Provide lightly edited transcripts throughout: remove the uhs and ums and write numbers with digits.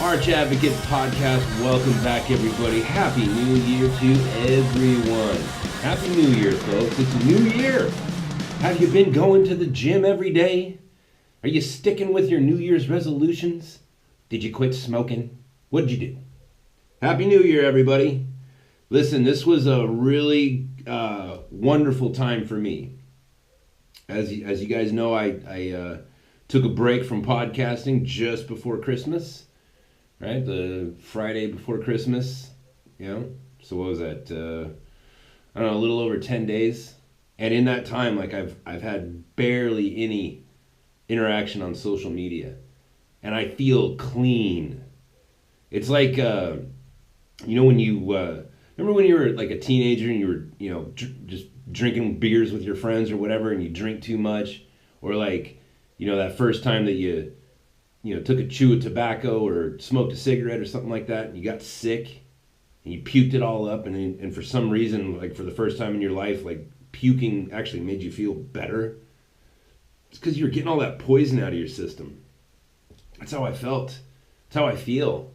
Arch Advocate Podcast. Welcome back, everybody. Happy New Year to everyone. Happy New Year, folks. It's a new year. Have you been going to the gym every day? Are you sticking with your New Year's resolutions? Did you quit smoking? What'd you do? Happy New Year, everybody. Listen, this was a really wonderful time for me. As you guys know, I took a break from podcasting just before Christmas. Right, the Friday before Christmas, So what was that? I don't know, a little over 10 days. And in that time, like I've had barely any interaction on social media, and I feel clean. It's like when you remember when you were like a teenager and you were just drinking beers with your friends or whatever, and you drink too much, or like that first time that you took a chew of tobacco or smoked a cigarette or something like that, and you got sick, and you puked it all up, and for some reason, like for the first time in your life, like puking actually made you feel better. It's because you were getting all that poison out of your system. That's how I felt. That's how I feel.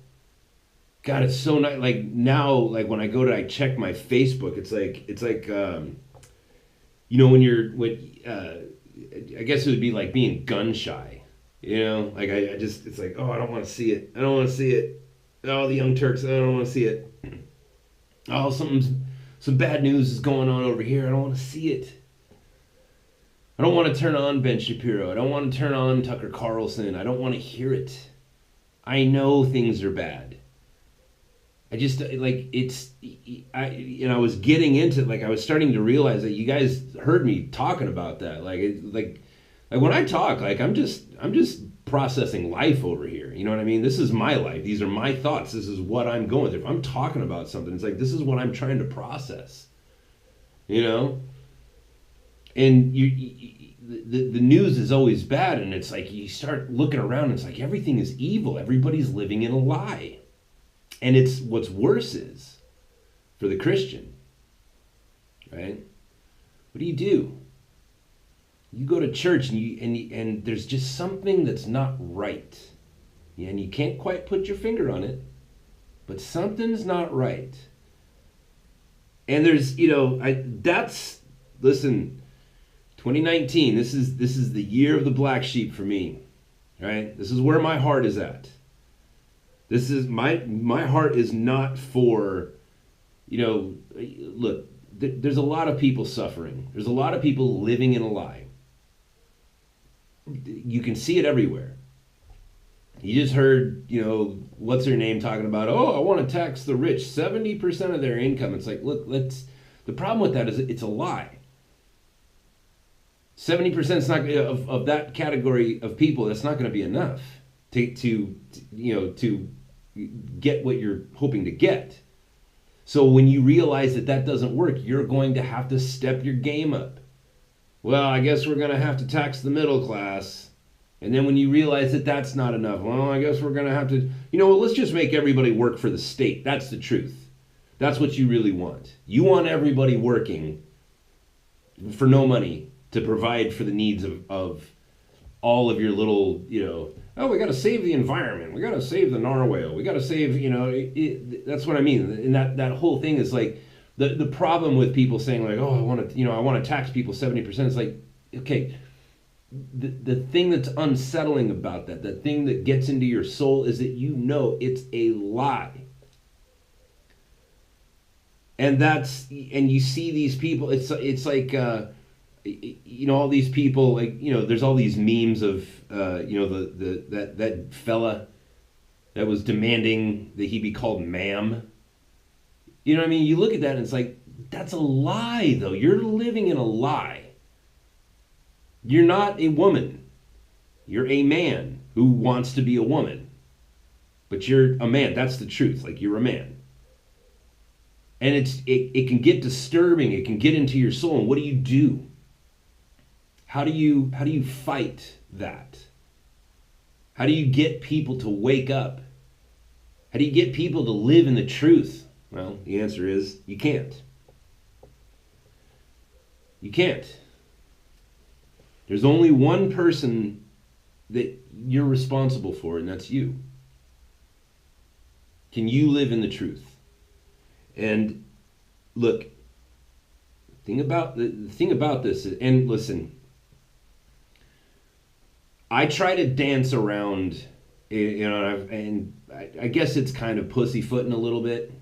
God, it's so nice. Like now, like when I check my Facebook, it's like I guess it would be like being gun shy. Like I just, it's like, oh, I don't want to see it. I don't want to see it. Oh, the Young Turks, I don't want to see it. Oh, some bad news is going on over here. I don't want to see it. I don't want to turn on Ben Shapiro. I don't want to turn on Tucker Carlson. I don't want to hear it. I know things are bad. I just, like, I was getting into, like, I was starting to realize that you guys heard me talking about that. Like when I talk, like I'm just processing life over here. You know what I mean? This is my life. These are my thoughts. This is what I'm going through. If I'm talking about something, it's like this is what I'm trying to process. And the news is always bad, and it's like you start looking around, and it's like everything is evil. Everybody's living in a lie, and it's what's worse is for the Christian, right? What do? You go to church and there's just something that's not right. Yeah, and you can't quite put your finger on it, but something's not right. And there's, listen, 2019, this is the year of the black sheep for me, right? This is where my heart is at. This is my heart is not for, look, there's a lot of people suffering. There's a lot of people living in a lie. You can see it everywhere. You just heard, what's her name talking about, oh, I want to tax the rich, 70% of their income. It's like, look, the problem with that is it's a lie. 70% is not of that category of people. That's not going to be enough to get what you're hoping to get. So when you realize that doesn't work, you're going to have to step your game up. Well, I guess we're going to have to tax the middle class. And then when you realize that that's not enough, well, I guess we're going to have to, let's just make everybody work for the state. That's the truth. That's what you really want. You want everybody working for no money to provide for the needs of all of your little, oh, we got to save the environment. We got to save the narwhal. We got to save, that's what I mean. And that whole thing is like, the problem with people saying like, oh, I want to tax people 70%. It's like, okay, the thing that's unsettling about that, the thing that gets into your soul is that it's a lie. And you see these people, it's like, all these people, like, there's all these memes of, that fella that was demanding that he be called ma'am. You know what I mean? You look at that and it's like, that's a lie, though. You're living in a lie. You're not a woman. You're a man who wants to be a woman. But you're a man. That's the truth. Like, you're a man. And it can get disturbing. It can get into your soul. And what do? How do you fight that? How do you get people to wake up? How do you get people to live in the truth? Well, the answer is you can't. You can't. There's only one person that you're responsible for, and that's you. Can you live in the truth? And look, the thing about this, and listen, I try to dance around, and I guess it's kind of pussyfooting a little bit,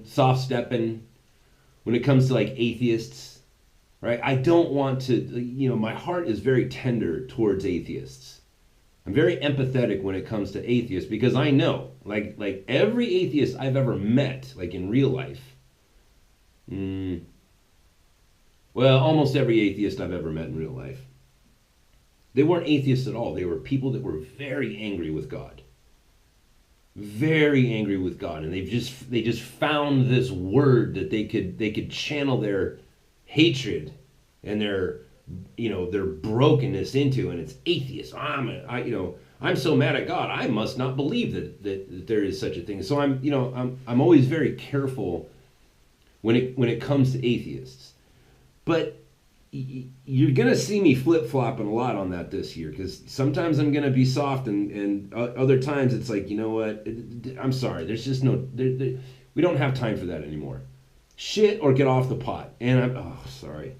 soft stepping when it comes to like atheists, right? I don't want to, my heart is very tender towards atheists. I'm very empathetic when it comes to atheists because I know, like every atheist I've ever met, like in real life, well, almost every atheist I've ever met in real life, they weren't atheists at all. They were people that were very angry with God. Very angry with God. And they just found this word that they could channel their hatred and their brokenness into, and it's atheist. I'm so mad at God. I must not believe that there is such a thing. So I'm always very careful when it comes to atheists. But you're going to see me flip-flopping a lot on that this year, because sometimes I'm going to be soft, and other times it's like, you know what, I'm sorry, there's just we don't have time for that anymore. Shit or get off the pot. And sorry.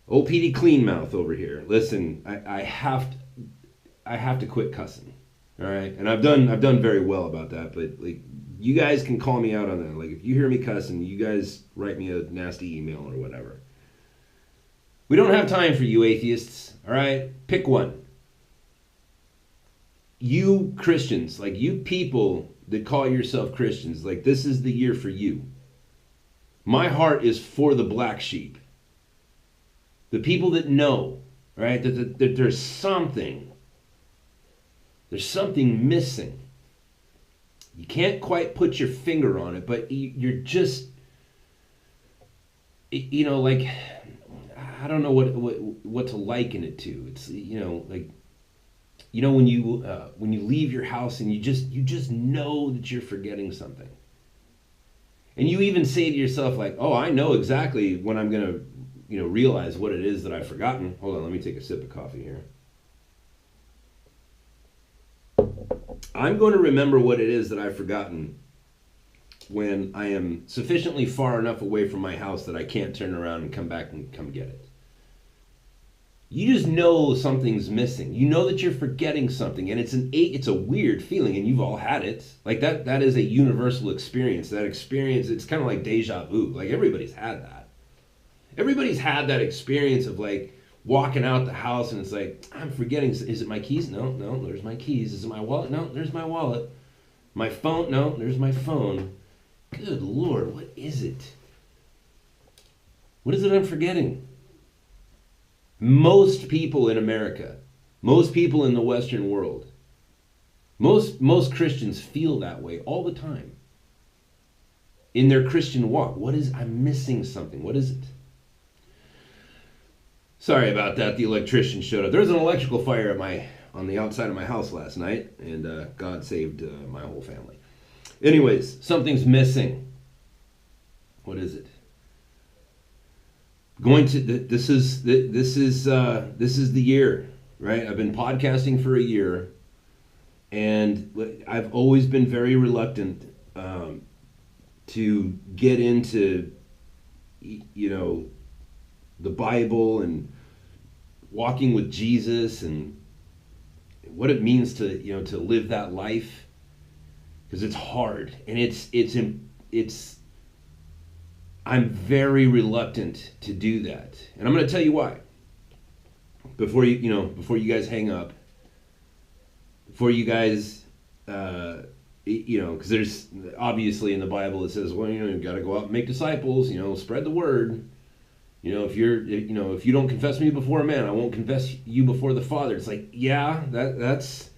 OPD clean mouth over here. Listen, I have to quit cussing. All right? And I've done very well about that, but like, you guys can call me out on that. Like, if you hear me cussing, you guys write me a nasty email or whatever. We don't have time for you atheists, all right? Pick one. You Christians, like you people that call yourself Christians, like this is the year for you. My heart is for the black sheep. The people that know, right, that there's something missing. You can't quite put your finger on it, but you're just, like, I don't know what to liken it to. It's, when you leave your house and you just know that you're forgetting something. And you even say to yourself like, oh, I know exactly when I'm going to, realize what it is that I've forgotten. Hold on, let me take a sip of coffee here. I'm going to remember what it is that I've forgotten when I am sufficiently far enough away from my house that I can't turn around and come back and come get it. You just know something's missing. You know that you're forgetting something, and it's a weird feeling, and you've all had it. Like that is a universal experience. That experience, it's kind of like deja vu. Like everybody's had that. Everybody's had that experience of like walking out the house and it's like, I'm forgetting, is it my keys? No, there's my keys. Is it my wallet? No, there's my wallet. My phone? No, there's my phone. Good Lord, what is it? What is it I'm forgetting? Most people in America, most people in the Western world, most Christians feel that way all the time. In their Christian walk, I'm missing something. What is it? Sorry about that. The electrician showed up. There was an electrical fire on the outside of my house last night, and God saved my whole family. Anyways, something's missing. What is it? This is the year, right? I've been podcasting for a year, and I've always been very reluctant to get into, the Bible and walking with Jesus and what it means to to live that life, because it's hard and it's I'm very reluctant to do that, and I'm going to tell you why. Before you guys hang up, before you guys because there's obviously in the Bible it says, well, you got to go out and make disciples, spread the word. If you don't confess me before man, I won't confess you before the Father. It's like, yeah, those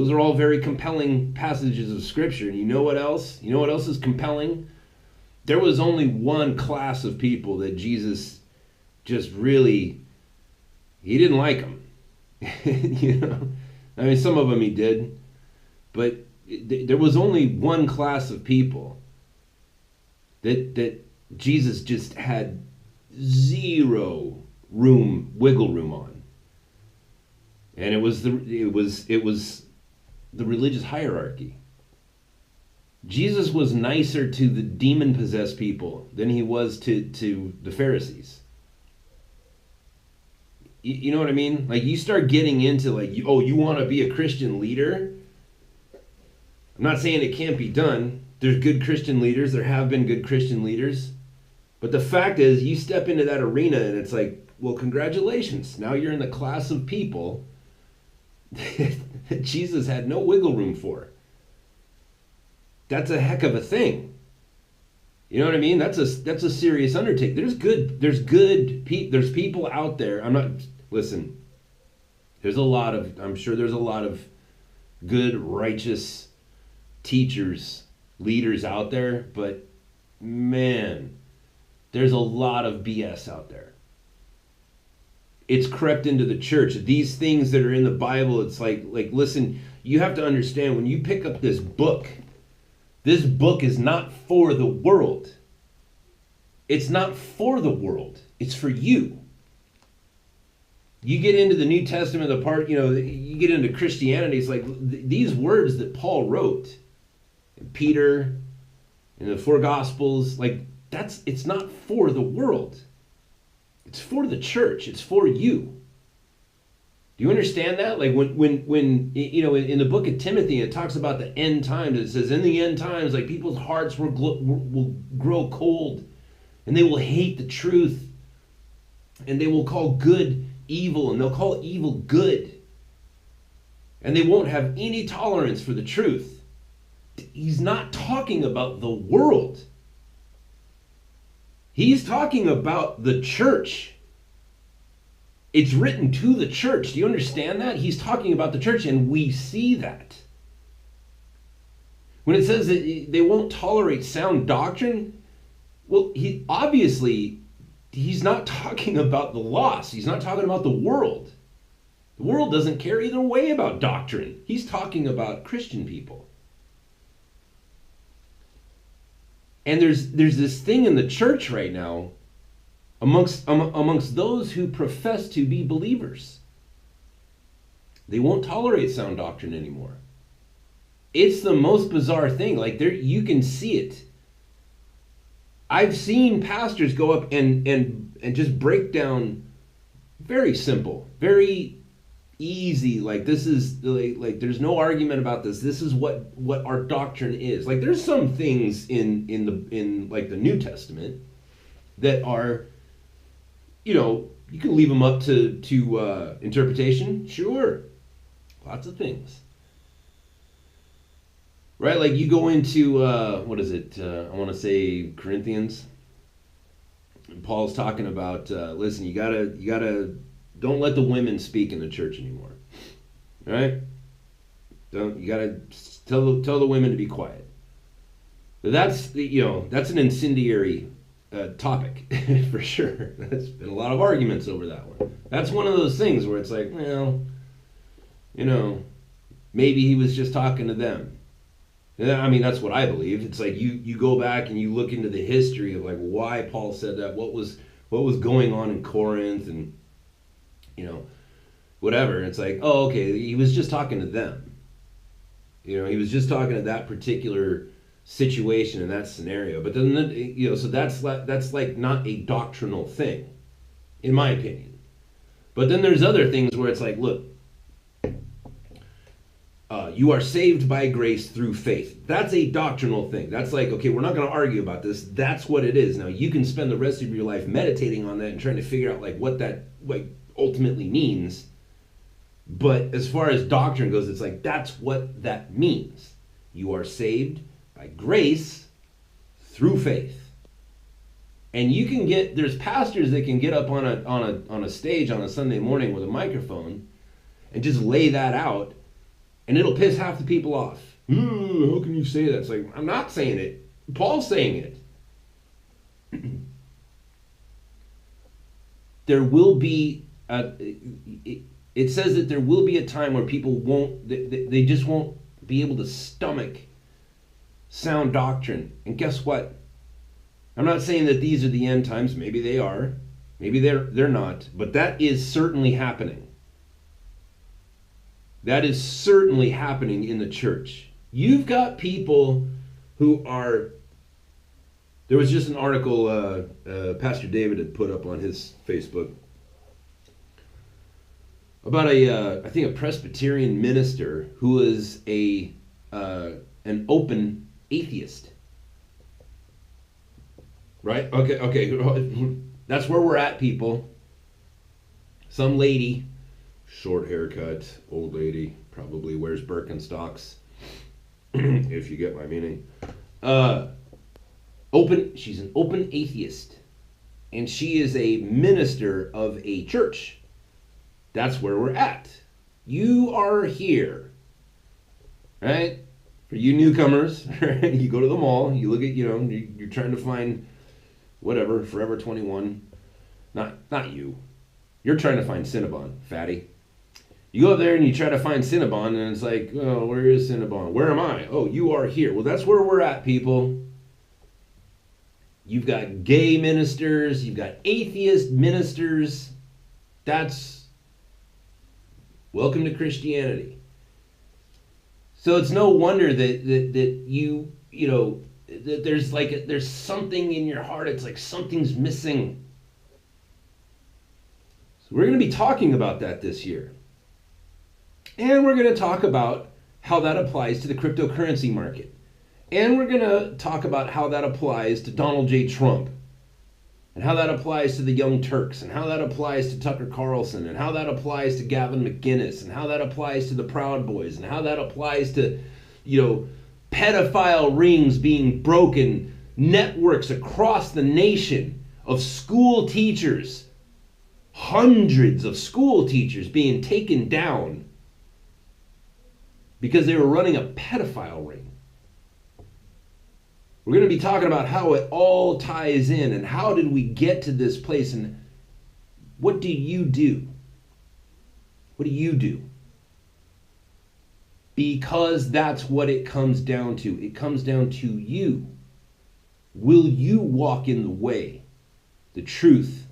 are all very compelling passages of Scripture. And you know what else? You know what else is compelling? There was only one class of people that Jesus just really, he didn't like them. I mean, some of them he did, but there was only one class of people that Jesus just had zero wiggle room on, and it was the religious hierarchy. Jesus was nicer to the demon-possessed people than he was to the Pharisees. You know what I mean? Like, you start getting into, like, you want to be a Christian leader? I'm not saying it can't be done. There's good Christian leaders. There have been good Christian leaders. But the fact is, you step into that arena and it's like, well, congratulations. Now you're in the class of people that Jesus had no wiggle room for. That's a heck of a thing. You know what I mean? That's a serious undertaking. There's people out there. Listen, I'm sure there's a lot of good, righteous teachers, leaders out there, but man, there's a lot of BS out there. It's crept into the church. These things that are in the Bible, it's like listen, you have to understand, when you pick up this book is not for the world. It's not for the world. It's for you. You get into the New Testament, you get into Christianity, it's like these words that Paul wrote, and Peter, in the four Gospels, it's not for the world. It's for the church. It's for you. Do you understand that? Like when in the book of Timothy, it talks about the end times. It says in the end times, like, people's hearts will grow cold, and they will hate the truth, and they will call good evil, and they'll call evil good, and they won't have any tolerance for the truth. He's not talking about the world. He's talking about the church. It's written to the church. Do you understand that? He's talking about the church, and we see that. When it says that they won't tolerate sound doctrine, well, he's not talking about the lost. He's not talking about the world. The world doesn't care either way about doctrine. He's talking about Christian people. And there's this thing in the church right now amongst those who profess to be believers. They won't tolerate sound doctrine anymore. It's the most bizarre thing. Like, you can see it. I've seen pastors go up and just break down very simple, very easy, like, this is like there's no argument about this. This is what our doctrine is. Like, there's some things in like the New Testament that are, you can leave them up to interpretation. Sure, lots of things, right? Like, you go into what is it? I want to say Corinthians. And Paul's talking about listen, you gotta don't let the women speak in the church anymore, right? You gotta tell the women to be quiet. That's that's an incendiary topic for sure. There's been a lot of arguments over that one. That's one of those things where it's like, well, maybe he was just talking to them. I mean, that's what I believe. It's like you go back and you look into the history of, like, why Paul said that, what was going on in Corinth, and whatever. It's like, oh, okay, he was just talking to them. He was just talking to that particular situation in that scenario. But then, so that's like not a doctrinal thing, in my opinion. But then there's other things where it's like, look, you are saved by grace through faith. That's a doctrinal thing. That's like, okay, we're not going to argue about this. That's what it is. Now, you can spend the rest of your life meditating on that and trying to figure out, like, what that, like, ultimately means. But as far as doctrine goes, it's like, that's what that means. You are saved by grace through faith. And there's pastors that can get up on a stage on a Sunday morning with a microphone and just lay that out, and it'll piss half the people off. How can you say that? It's like, I'm not saying it. Paul's saying it. There will be it says that there will be a time where people they just won't be able to stomach sound doctrine. And guess what? I'm not saying that these are the end times. Maybe they are. Maybe they're not. But that is certainly happening. That is certainly happening in the church. You've got people who are. There was just an article Pastor David had put up on his Facebook about I think a Presbyterian minister who was an open atheist. Right? Okay. That's where we're at, people. Some lady, short haircut, old lady, probably wears Birkenstocks, if you get my meaning. She's an open atheist, and she is a minister of a church. That's where we're at. You are here, right? For you newcomers, right? You go to the mall, you look at, you're trying to find whatever, Forever 21. Not you. You're trying to find Cinnabon, fatty. You go up there and you try to find Cinnabon, and it's like, oh, where is Cinnabon? Where am I? Oh, you are here. Well, that's where we're at, people. You've got gay ministers. You've got atheist ministers. That's welcome to Christianity. So it's no wonder that there's something in your heart. It's like something's missing. So we're going to be talking about that this year. And we're going to talk about how that applies to the cryptocurrency market. And we're going to talk about how that applies to Donald J. Trump. And how that applies to the Young Turks. And how that applies to Tucker Carlson. And how that applies to Gavin McInnes. And how that applies to the Proud Boys. And how that applies to, pedophile rings being broken. Networks across the nation of school teachers. Hundreds of school teachers being taken down because they were running a pedophile ring. We're going to be talking about how it all ties in and how did we get to this place and what do you do? What do you do? Because that's what it comes down to. It comes down to you. Will you walk in the way, the truth,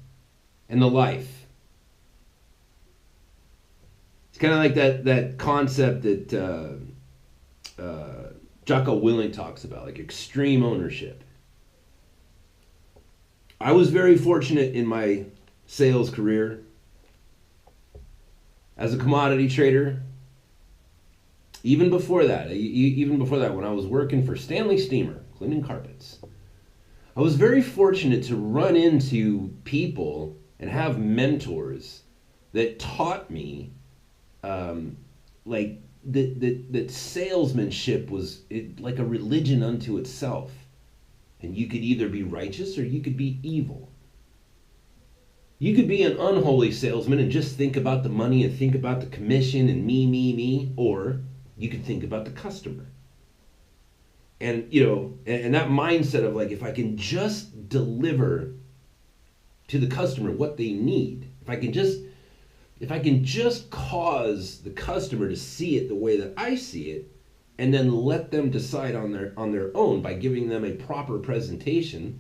and the life? It's kind of like that concept that Jocko Willink talks about, like extreme ownership. I was very fortunate in my sales career as a commodity trader. Even before that, when I was working for Stanley Steamer, cleaning carpets, I was very fortunate to run into people and have mentors that taught me that salesmanship was like a religion unto itself. And you could either be righteous or you could be evil. You could be an unholy salesman and just think about the money and think about the commission and me, or you could think about the customer. And, and that mindset of like, if I can just deliver to the customer what they need, if I can just cause the customer to see it the way that I see it, and then let them decide on their own by giving them a proper presentation,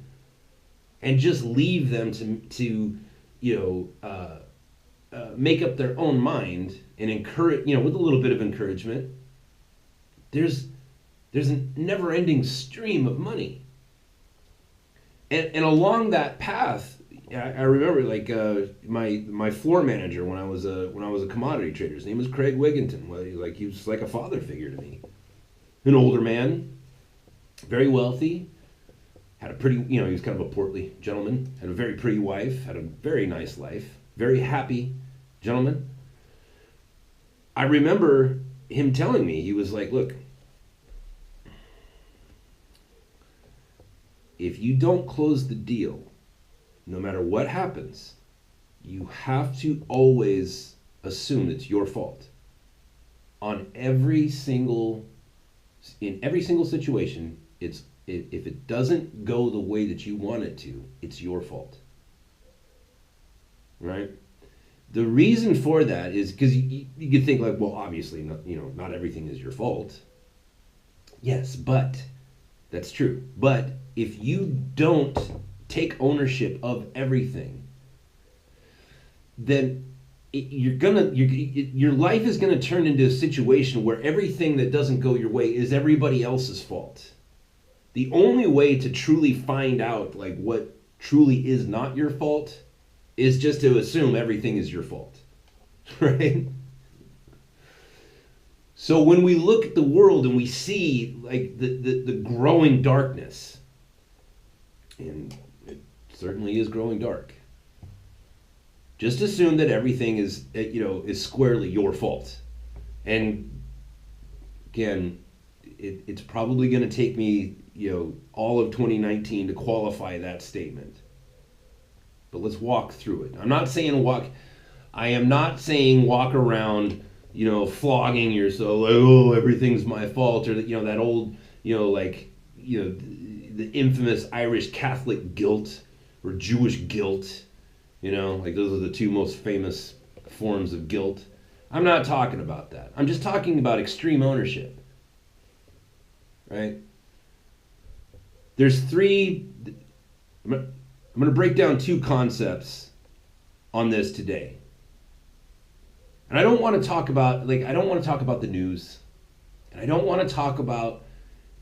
and just leave them to make up their own mind and encourage, with a little bit of encouragement. There's a never-ending stream of money, and along that path. I remember my floor manager when I was a commodity trader. His name was Craig Wigginton. Well, he was like a father figure to me. An older man, very wealthy, had a pretty, he was kind of a portly gentleman, had a very pretty wife, had a very nice life, very happy gentleman. I remember him telling me, he was like, look, if you don't close the deal, no matter what happens, you have to always assume it's your fault. In every single situation, if it doesn't go the way that you want it to, it's your fault. Right? The reason for that is because you could think like, well, obviously, not everything is your fault. Yes, but that's true. But if you don't take ownership of everything, then your life is gonna turn into a situation where everything that doesn't go your way is everybody else's fault. The only way to truly find out like what truly is not your fault is just to assume everything is your fault, right? So when we look at the world and we see like the growing darkness, and it certainly is growing dark, just assume that everything is squarely your fault. And again, it's probably going to take me all of 2019 to qualify that statement. But let's walk through it. I am not saying walk around flogging yourself like, oh, everything's my fault, or that old the infamous Irish Catholic guilt or Jewish guilt. Like those are the two most famous forms of guilt. I'm not talking about that. I'm just talking about extreme ownership. Right? There's three. I'm going to break down two concepts on this today. And I don't want to talk about the news. And I don't want to talk about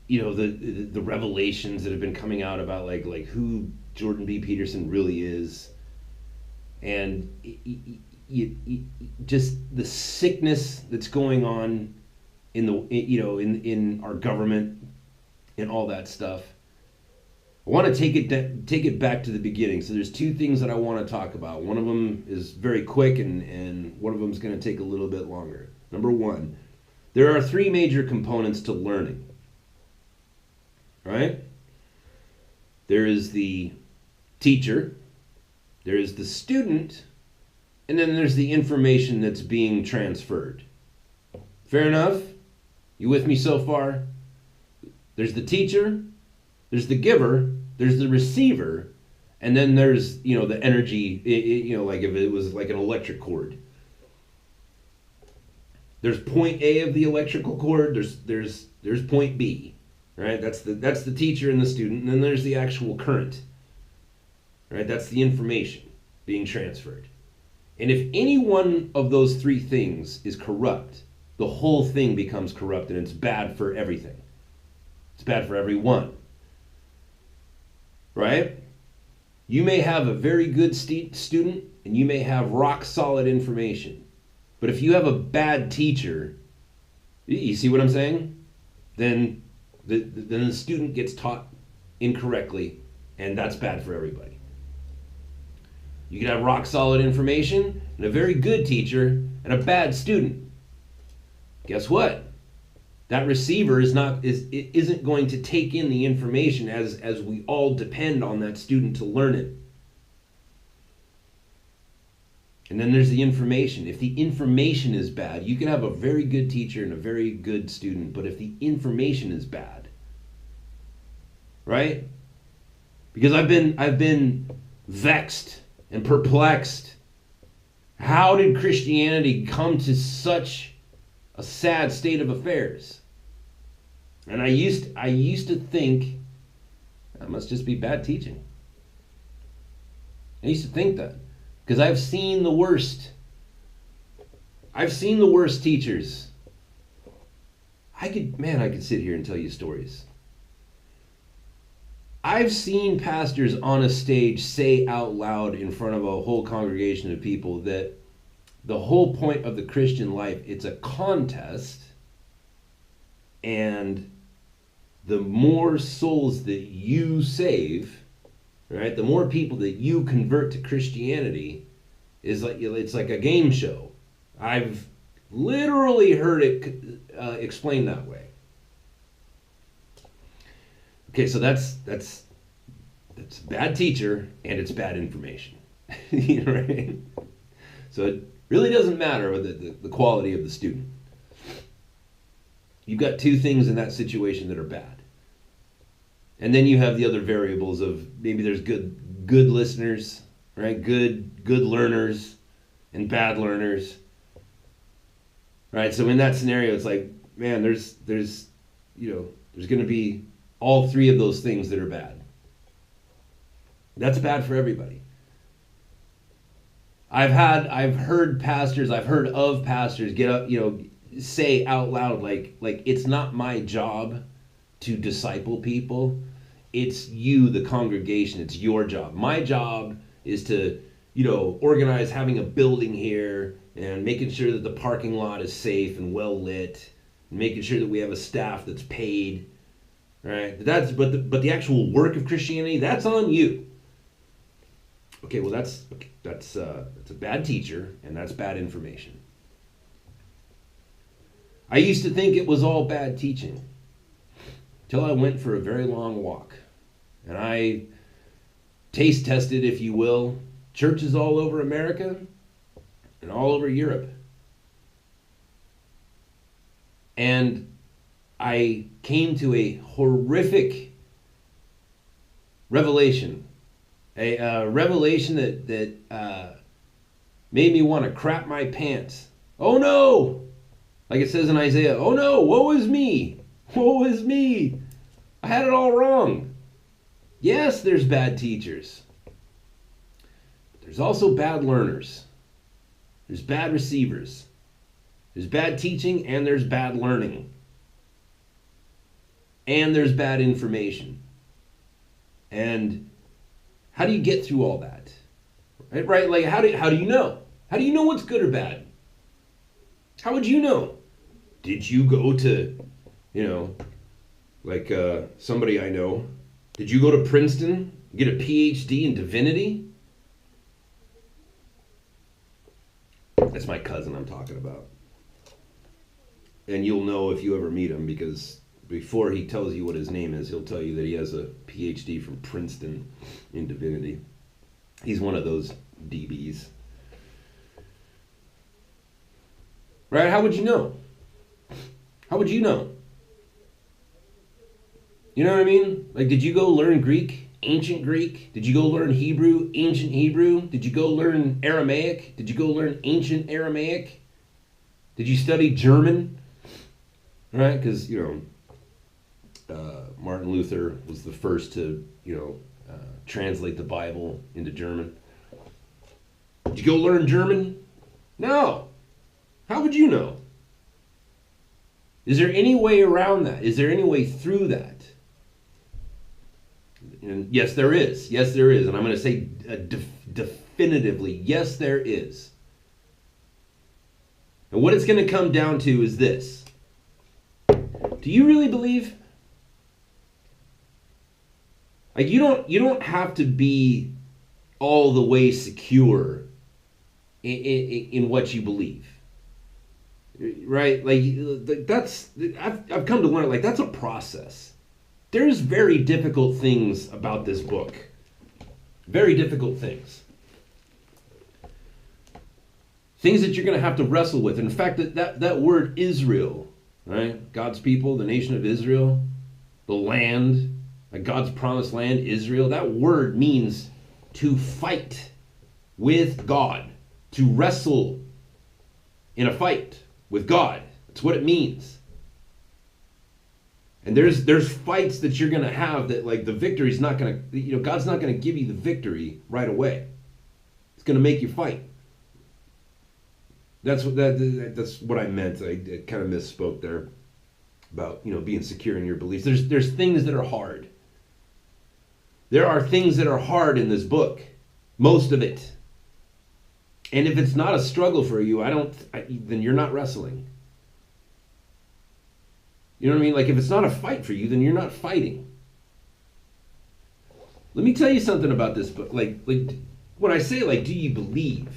the revelations that have been coming out about like who Jordan B. Peterson really is. And just the sickness that's going on in our government and all that stuff. I want to take it back to the beginning. So there's two things that I want to talk about. One of them is very quick, and one of them is going to take a little bit longer. Number one, there are three major components to learning. Right? There is the teacher, there is the student, and then there's the information that's being transferred. Fair enough? You with me so far? There's the teacher, there's the giver, there's the receiver, and then there's the energy. Like if it was like an electric cord. There's point A of the electrical cord. There's point B, right? That's the teacher and the student, and then there's the actual current. Right? That's the information being transferred. And if any one of those three things is corrupt, the whole thing becomes corrupt, and it's bad for everything. It's bad for everyone. Right? You may have a very good student, and you may have rock solid information. But if you have a bad teacher, you see what I'm saying? Then the student gets taught incorrectly, and that's bad for everybody. You can have rock solid information and a very good teacher and a bad student. Guess what? That receiver isn't going to take in the information as we all depend on that student to learn it. And then there's the information. If the information is bad, you can have a very good teacher and a very good student, but if the information is bad, right? Because I've been vexed and perplexed. How did Christianity come to such a sad state of affairs? And I used to think that must just be bad teaching. I used to think that because I've seen the worst. I've seen the worst teachers. I could sit here and tell you stories. I've seen pastors on a stage say out loud in front of a whole congregation of people that the whole point of the Christian life, it's a contest, and the more souls that you save, right, the more people that you convert to Christianity, it's like a game show. I've literally heard it explained that way. Okay, so that's bad teacher and it's bad information. Right? So it really doesn't matter the quality of the student. You've got two things in that situation that are bad. And then you have the other variables of maybe there's good listeners, right? Good learners and bad learners. Right? So in that scenario, it's like, man, there's going to be all three of those things that are bad. That's bad for everybody. I've heard of pastors get up, say out loud like it's not my job to disciple people. It's you, the congregation. It's your job. My job is to, organize having a building here and making sure that the parking lot is safe and well lit, and making sure that we have a staff that's paid. Right? But the actual work of Christianity, that's on you. Okay, well that's a bad teacher, and that's bad information. I used to think it was all bad teaching till I went for a very long walk, and I taste tested, if you will, churches all over America and all over Europe. And I came to a horrific revelation, a revelation that made me want to crap my pants. Oh no! Like it says in Isaiah, oh no, woe is me! Woe is me! I had it all wrong. Yes, there's bad teachers. But there's also bad learners. There's bad receivers. There's bad teaching and there's bad learning. And there's bad information. And how do you get through all that? Right? Like how do you know? How do you know what's good or bad? How would you know? Did you go to, somebody I know, did you go to Princeton, get a PhD in divinity? That's my cousin I'm talking about. And you'll know if you ever meet him, because before he tells you what his name is, he'll tell you that he has a PhD from Princeton in divinity. He's one of those DBs. Right? How would you know? How would you know? You know what I mean? Like, did you go learn Greek, ancient Greek? Did you go learn Hebrew, ancient Hebrew? Did you go learn Aramaic? Did you go learn ancient Aramaic? Did you study German? Right? Because, Martin Luther was the first to, translate the Bible into German. Did you go learn German? No. How would you know? Is there any way around that? Is there any way through that? And yes, there is. Yes, there is. And I'm going to say definitively, yes, there is. And what it's going to come down to is this. Do you really believe? Like, you don't have to be all the way secure in what you believe. Right? Like, that's, I've come to learn, like, that's a process. There's very difficult things about this book. Very difficult things. Things that you're going to have to wrestle with. In fact, that word Israel, right? God's people, the nation of Israel, the land, like God's promised land, Israel, that word means to fight with God, to wrestle in a fight with God. That's what it means. And there's fights that you're going to have that, like, the victory's not going to, God's not going to give you the victory right away. It's going to make you fight. That's what I meant. I kind of misspoke there about, being secure in your beliefs. There's things that are hard. There are things that are hard in this book. Most of it. And if it's not a struggle for you, then you're not wrestling. You know what I mean? Like, if it's not a fight for you, then you're not fighting. Let me tell you something about this book. Like when I say, like, do you believe?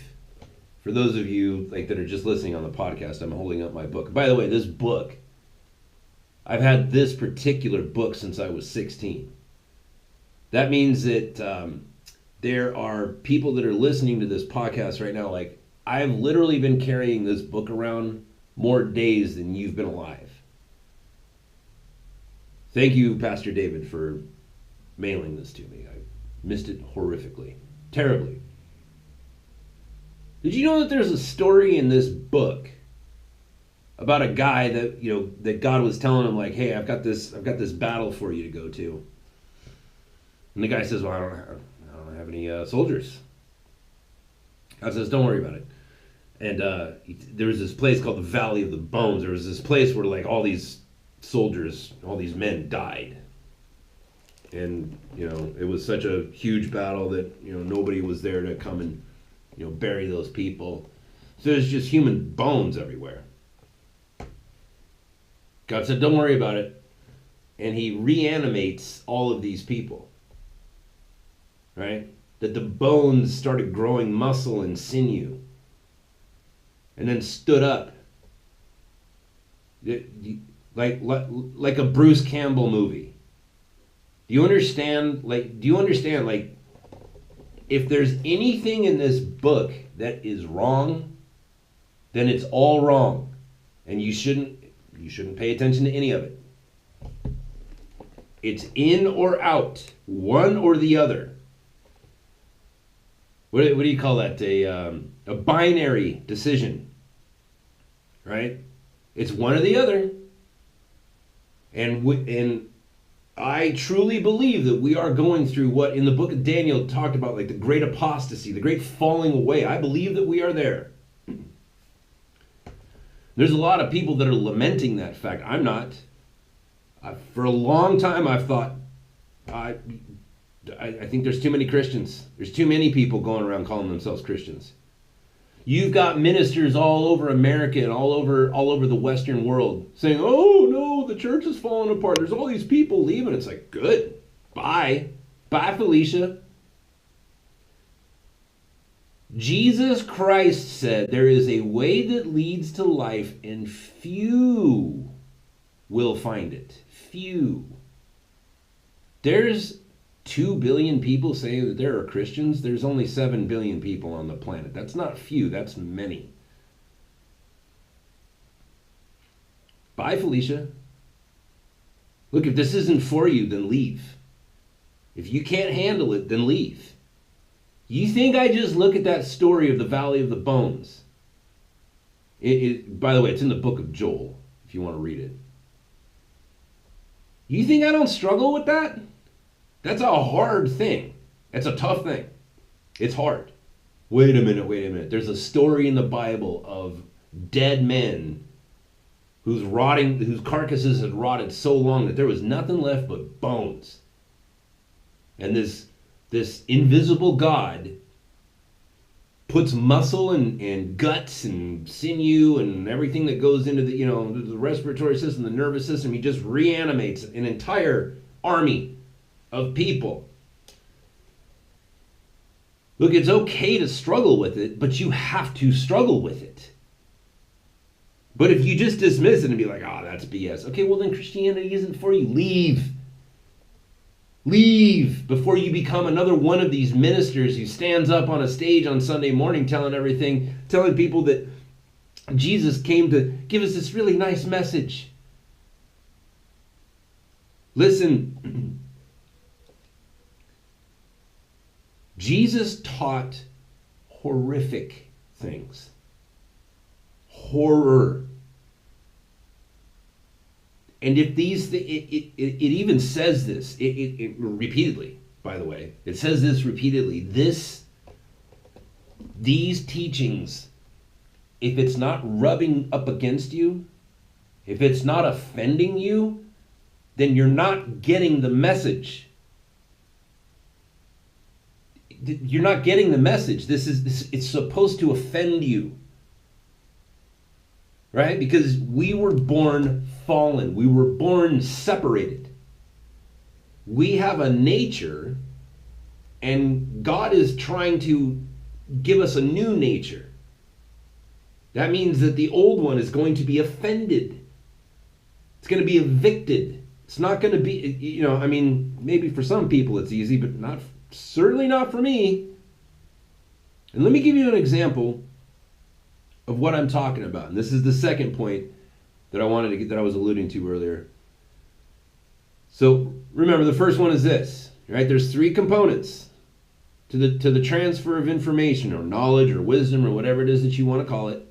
For those of you, like, that are just listening on the podcast, I'm holding up my book. By the way, this book, I've had this particular book since I was 16. That means that there are people that are listening to this podcast right now. Like, I've literally been carrying this book around more days than you've been alive. Thank you, Pastor David, for mailing this to me. I missed it horrifically, terribly. Did you know that there's a story in this book about a guy that, that God was telling him, like, hey, I've got this battle for you to go to. And the guy says, well, I don't have any soldiers. God says, don't worry about it. And there was this place called the Valley of the Bones. There was this place where like all these soldiers, all these men died. And, it was such a huge battle that, nobody was there to come and, bury those people. So there's just human bones everywhere. God said, don't worry about it. And he reanimates all of these people. Right? That the bones started growing muscle and sinew. And then stood up. Like a Bruce Campbell movie. Do you understand, if there's anything in this book that is wrong, then it's all wrong. And you shouldn't pay attention to any of it. It's in or out, one or the other. What do you call that? A binary decision, right? It's one or the other. And I truly believe that we are going through what in the book of Daniel talked about, like the great apostasy, the great falling away. I believe that we are there. There's a lot of people that are lamenting that fact. I'm not. For a long time, I've thought, I think there's too many Christians. There's too many people going around calling themselves Christians. You've got ministers all over America and all over the Western world saying, oh, no, the church is falling apart. There's all these people leaving. It's like, good. Bye. Bye, Felicia. Jesus Christ said there is a way that leads to life and few will find it. Few. There's 2 billion people saying that there are Christians. There's only 7 billion people on the planet. That's not few, that's many. Bye, Felicia. Look, if this isn't for you, then leave. If you can't handle it, then leave. You think I just look at that story of the Valley of the Bones? By the way, it's in the book of Joel, if you want to read it. You think I don't struggle with that? That's a hard thing. That's a tough thing. It's hard. Wait a minute. There's a story in the Bible of dead men whose carcasses had rotted so long that there was nothing left but bones. And this invisible God puts muscle and guts and sinew and everything that goes into the respiratory system, the nervous system. He just reanimates an entire army of people. Look, it's okay to struggle with it, but you have to struggle with it. But if you just dismiss it and be like, oh, that's BS. Okay, well then Christianity isn't for you. Leave. Leave before you become another one of these ministers who stands up on a stage on Sunday morning telling people that Jesus came to give us this really nice message. Listen, Jesus taught horrific things. Horror. And if it even says this, it repeatedly, by the way, it says this repeatedly, these teachings, if it's not rubbing up against you, if it's not offending you, then you're not getting the message. You're not getting the message. It's supposed to offend you. Right? Because we were born fallen. We were born separated. We have a nature, and God is trying to give us a new nature. That means that the old one is going to be offended. It's going to be evicted. It's not going to be, maybe for some people it's easy, but certainly not for me. And let me give you an example of what I'm talking about. And this is the second point that I was alluding to earlier. So remember, the first one is this, right? There's 3 components to the transfer of information or knowledge or wisdom or whatever it is that you want to call it.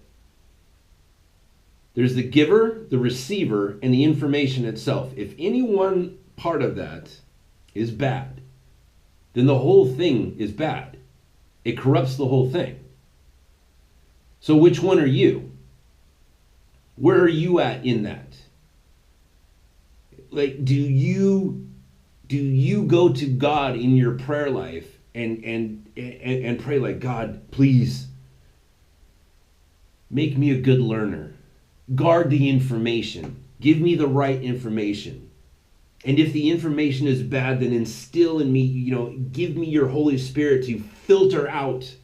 There's the giver, the receiver, and the information itself. If any one part of that is bad, then the whole thing is bad. It corrupts the whole thing. So which one are you? Where are you at in that? Like, do you go to God in your prayer life and pray like, God, please make me a good learner. Guard the information. Give me the right information. And if the information is bad, then instill in me, give me your Holy Spirit to filter out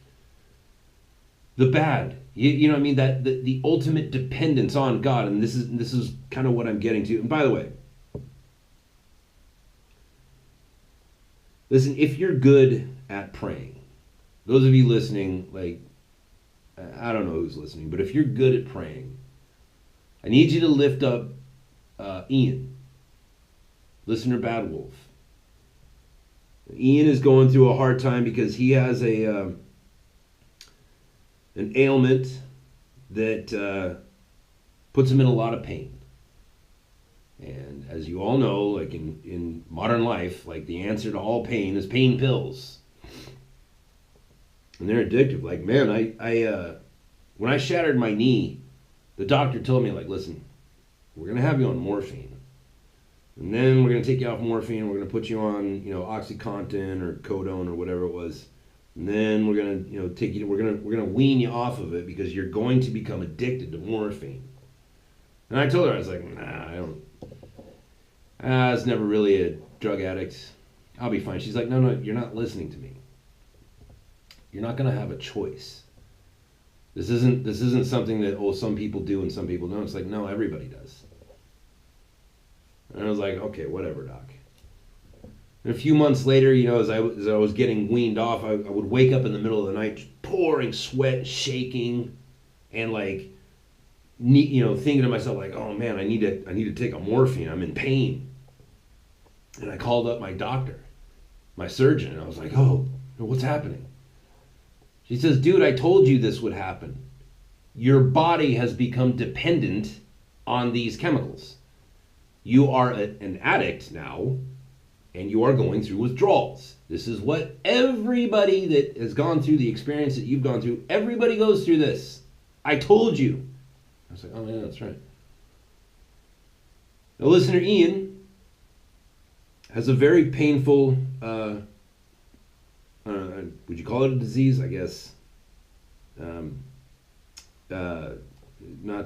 the bad. You know what I mean? That the ultimate dependence on God. And this is kind of what I'm getting to. And by the way, listen, if you're good at praying, those of you listening, like, I don't know who's listening, but if you're good at praying, I need you to lift up Ian, listener Bad Wolf. Ian is going through a hard time because he has an ailment that puts him in a lot of pain. And as you all know, like in modern life, like the answer to all pain is pain pills. And they're addictive. Like, man, I when I shattered my knee, the doctor told me, like, listen, we're going to have you on morphine. And then we're going to take you off morphine. We're going to put you on, OxyContin or Codone or whatever it was. And then we're going to, take you. We're going to wean you off of it because you're going to become addicted to morphine. And I told her, I was like, nah, I don't. I was never really a drug addict. I'll be fine. She's like, no, you're not listening to me. You're not going to have a choice. This isn't something that, some people do and some people don't. It's like, no, everybody does. And I was like, okay, whatever, doc. And a few months later, as I was getting weaned off, I would wake up in the middle of the night, pouring sweat, shaking, and like, thinking to myself like, oh man, I need to take a morphine. I'm in pain. And I called up my doctor, my surgeon, and I was like, oh, what's happening? She says, dude, I told you this would happen. Your body has become dependent on these chemicals. You are an addict now, and you are going through withdrawals. This is what everybody that has gone through the experience that you've gone through, everybody goes through this. I told you. I was like, oh yeah, that's right. Now listener Ian has a very painful, would you call it a disease? I guess. Not,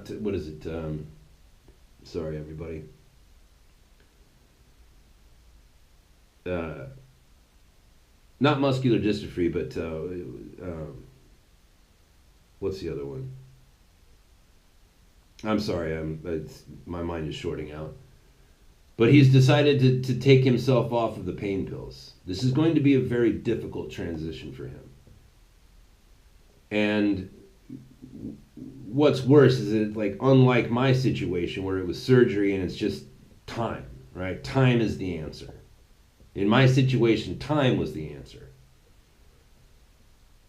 what is it? Sorry, everybody. Not muscular dystrophy, but what's the other one? I'm sorry, my mind is shorting out. But he's decided to take himself off of the pain pills. This is going to be a very difficult transition for him. And what's worse is that, like, unlike my situation where it was surgery and it's just time, right? Time is the answer. In my situation, time was the answer.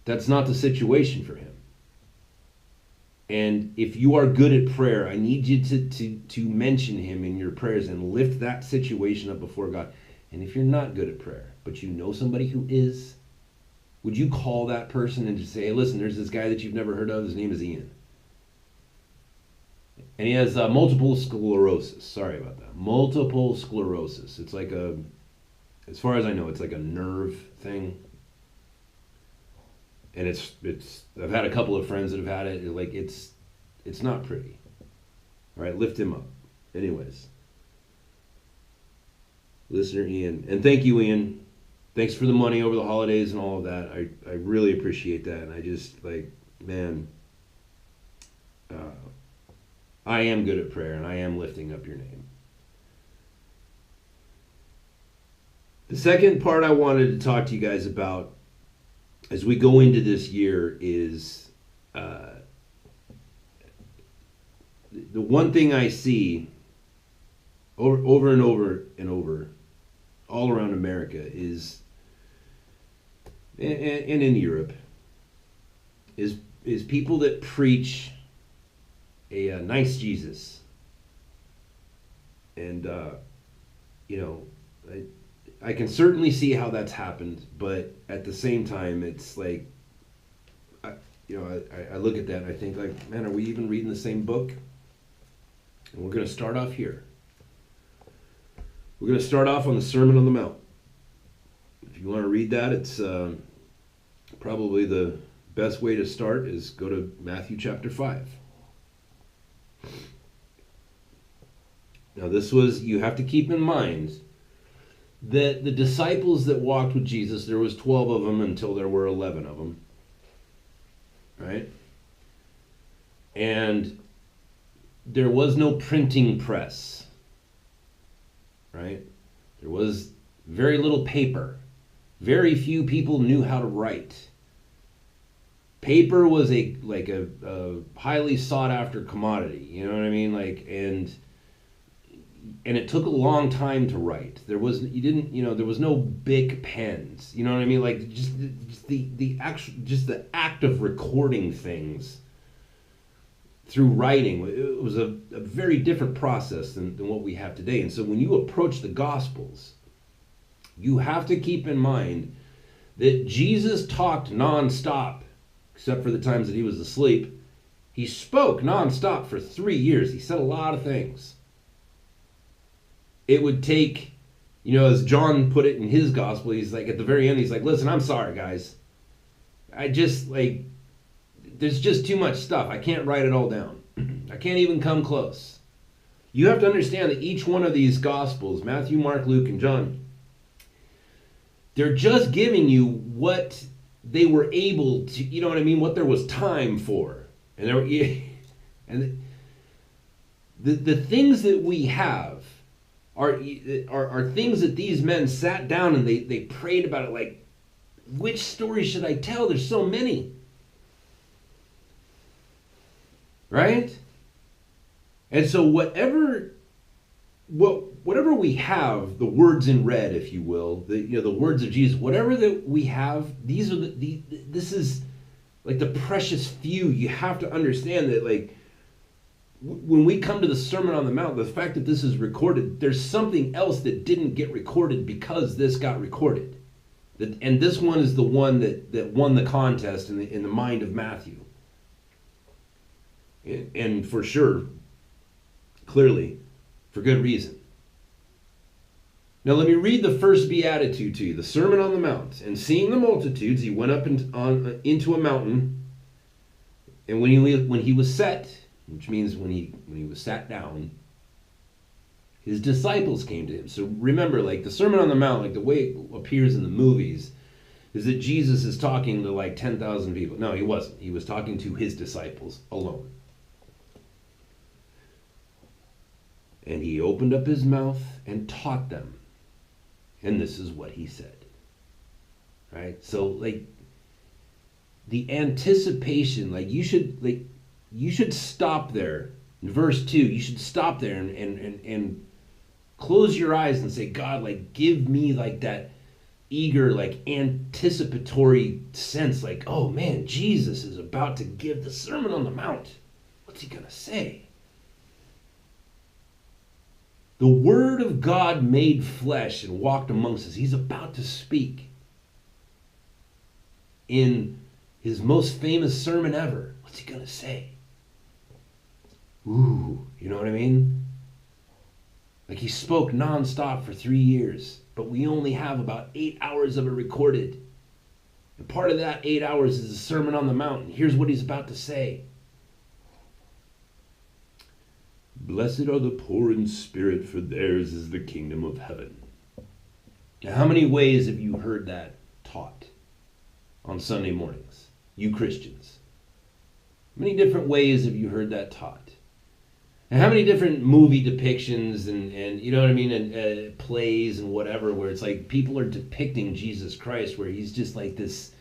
That's not the situation for him. And if you are good at prayer, I need you to mention him in your prayers and lift that situation up before God. And if you're not good at prayer, but you know somebody who is, would you call that person and just say, hey, listen, there's this guy that you've never heard of. His name is Ian. And he has multiple sclerosis. Sorry about that. Multiple sclerosis. It's like as far as I know, it's like a nerve thing. And it's I've had a couple of friends that have had it. Like, it's not pretty. All right, lift him up. Anyways, listener Ian, and thank you, Ian. Thanks for the money over the holidays and all of that. I really appreciate that. And I just, like, man, I am good at prayer, and I am lifting up your name. The second part I wanted to talk to you guys about as we go into this year is the one thing I see over and over and over all around America is, and in Europe, is people that preach a nice Jesus. And, I can certainly see how that's happened, but at the same time, it's like, I look at that and I think, like, man, are we even reading the same book? And we're going to start off here. We're going to start off on the Sermon on the Mount. If you want to read that, it's probably the best way to start is go to Matthew chapter 5. Now you have to keep in mind that the disciples that walked with Jesus, there was 12 of them until there were 11 of them. Right? And there was no printing press. Right? There was very little paper. Very few people knew how to write. Paper was a highly sought after commodity. You know what I mean? And it took a long time to write. There was no big pens. You know what I mean? Like just the act of recording things through writing, it was a very different process than what we have today. And so when you approach the Gospels, you have to keep in mind that Jesus talked nonstop, except for the times that he was asleep. He spoke nonstop for 3 years. He said a lot of things. It would take, as John put it in his gospel, he's like, at the very end, he's like, listen, I'm sorry, guys. There's just too much stuff. I can't write it all down. I can't even come close. You have to understand that each one of these gospels, Matthew, Mark, Luke, and John, they're just giving you what they were able to, what there was time for. And the things that we have are things that these men sat down and they prayed about it, like, which story should I tell? There's so many. Right? And so whatever we have, the words in red, if you will, the words of Jesus, whatever that we have, these are this is like the precious few. You have to understand that, like, when we come to the Sermon on the Mount, the fact that this is recorded, there's something else that didn't get recorded because this got recorded. And this one is the one that won the contest in the mind of Matthew. And for sure, clearly, for good reason. Now let me read the first beatitude to you, the Sermon on the Mount. And seeing the multitudes, he went up into a mountain, and when he was set, which means when he was sat down, his disciples came to him. So remember, like, the Sermon on the Mount, like the way it appears in the movies, is that Jesus is talking to like 10,000 people. No, he wasn't. He was talking to his disciples alone. And he opened up his mouth and taught them. And this is what he said. Right? So, like, the anticipation, like, you should stop there. In verse 2, you should stop there and close your eyes and say, God, like, give me, like, that eager, like, anticipatory sense, like, oh man, Jesus is about to give the Sermon on the Mount. What's he gonna say? The Word of God made flesh and walked amongst us. He's about to speak in his most famous sermon ever. What's he going to say? Ooh, you know what I mean? Like, he spoke nonstop for 3 years, but we only have about 8 hours of it recorded. And part of that 8 hours is the Sermon on the Mount. Here's what he's about to say. Blessed are the poor in spirit, for theirs is the kingdom of heaven. Now, how many ways have you heard that taught on Sunday mornings, you Christians? How many different ways have you heard that taught? And how many different movie depictions and you know what I mean, and plays and whatever, where it's like people are depicting Jesus Christ, where he's just like this